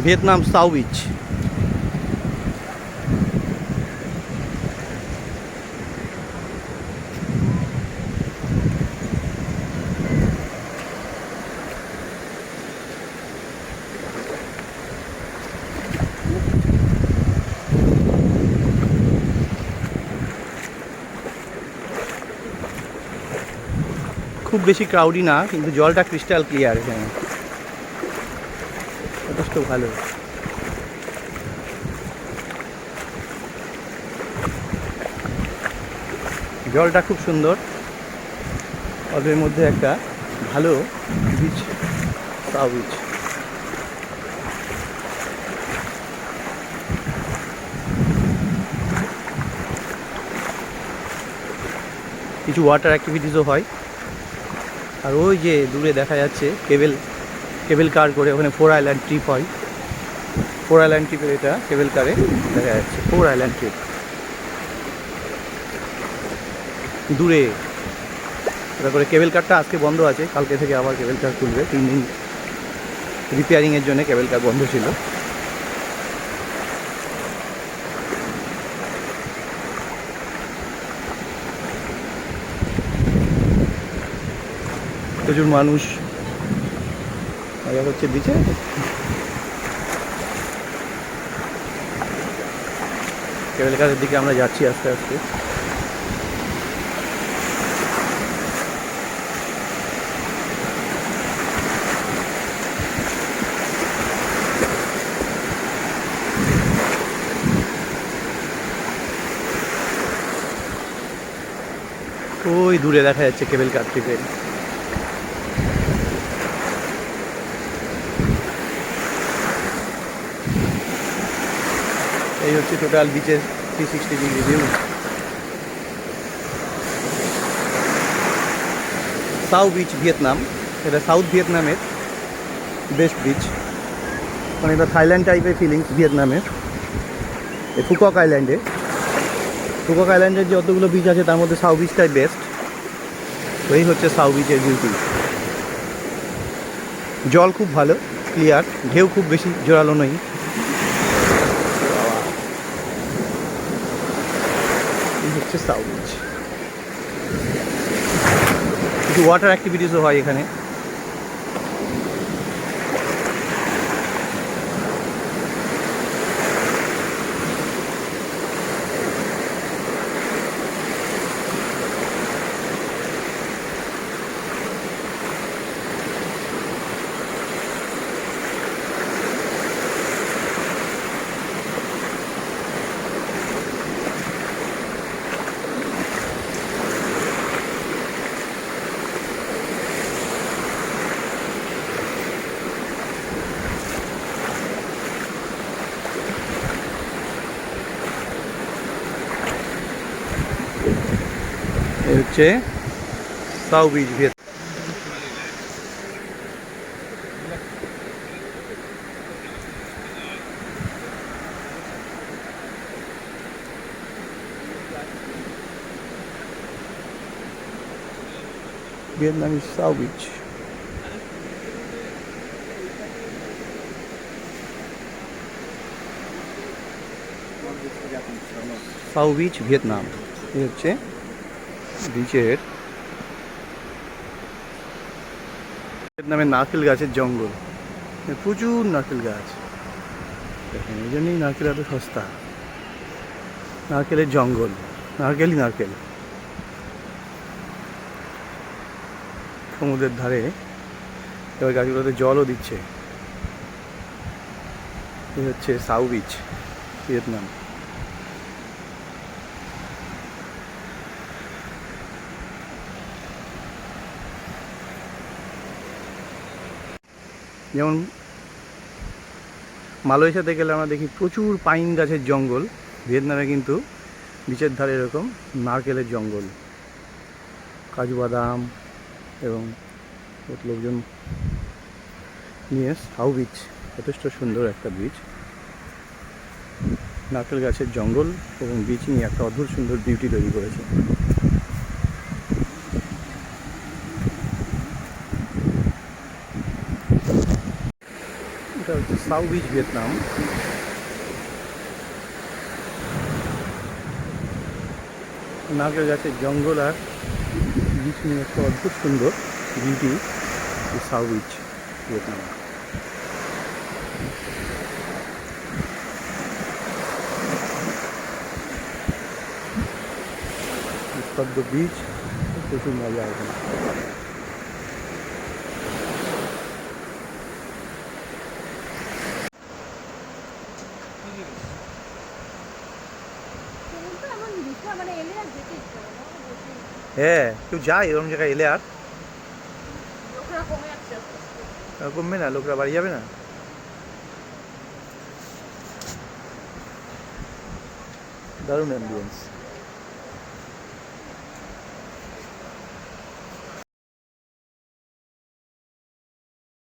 Vietnam Sau beach. খুব বেশি ক্রাউডি না, কিন্তু জলটা ক্রিস্টাল ক্লিয়ার এখানে, যথেষ্ট ভালো। জলটা খুব সুন্দর, অল্পের মধ্যে একটা ভালো বিচ, সাউ বিচ। কিছু ওয়াটার অ্যাক্টিভিটিসও হয়। আর ওই যে দূরে দেখা যাচ্ছে কেবেল কার করে ওখানে 4 আইল্যান্ড ট্রিপ হয়। 4 আইল্যান্ড ট্রিপের এটা কেবেল কারে দেখা যাচ্ছে, 4 আইল্যান্ড ট্রিপ দূরে। তারপরে কেবেল কারটা আজকে বন্ধ আছে, কালকে থেকে আবার কেবেল কার খুলবে। 3 দিন রিপেয়ারিংয়ের জন্য কেবেল কার বন্ধ ছিল। প্রচুর মানুষ মজা হচ্ছে বিচে। কেবেল কারের দিকে আমরা যাচ্ছি আস্তে আস্তে। ওই দূরে দেখা যাচ্ছে কেবেল কার ট্রিপের। এই হচ্ছে টোটাল বিচের 360 degree view. Sao Beach Vietnam, এটা সাউথ ভিয়েতনামের বেস্ট বিচ। মানে এটা থাইল্যান্ড টাইপের ফিলিংস ভিয়েতনামের। এই ফুকক আইল্যান্ডের যতগুলো বিচ আছে তার মধ্যে সাউ বিচটাই বেস্ট। এই হচ্ছে সাউ বিচের বিউটি। জল খুব ভালো ক্লিয়ার, ঢেউ খুব বেশি জোরালো নয়। এই হচ্ছে সাউ বিচ। কিছু ওয়াটার অ্যাক্টিভিটিসও হয় এখানে। এই হচ্ছে Sao Beach Vietnamese Sao Beach. Sao Beach Vietnam. এই হচ্ছে বিচের ভিয়েতনামের নারকেল গাছের জঙ্গল, প্রচুর নারকেল গাছ। দেখেন এই জন্যই নারকেল এত সস্তা। নারকেলের জঙ্গল, নারকেলই নারকেল। সমুদ্রের ধারে এবার গাছগুলোতে জলও দিচ্ছে। এই হচ্ছে সাউ বিচ ভিয়েতনাম। যেমন মালয়েশিয়াতে গেলে আমরা দেখি প্রচুর পাইন গাছের জঙ্গল, ভিয়েতনামে কিন্তু বিচের ধারে এরকম নারকেলের জঙ্গল, কাজু বাদাম এবং লোকজন নিয়ে। সাউ বিচ যথেষ্ট সুন্দর একটা বিচ, নারকেল গাছের জঙ্গল এবং বিচ নিয়ে একটা অদ্ভুত সুন্দর বিউটি তৈরি করেছে। এটা হচ্ছে সাউ বিচ ভিয়েতনাম। নারকেল গাছের জঙ্গল আর বিচ নিয়ে একটা অদ্ভুত সুন্দর বিউটি সাউ বিচ ভিয়েতনাম। নিস্তব্ধ বিচ, প্রচুর মজা এখানে। হ্যাঁ, কেউ যায় এরকম জায়গায় এলে আর কমবে না, লোকরা বাড়ি যাবে না। দারুণ অ্যাম্বিয়েন্স।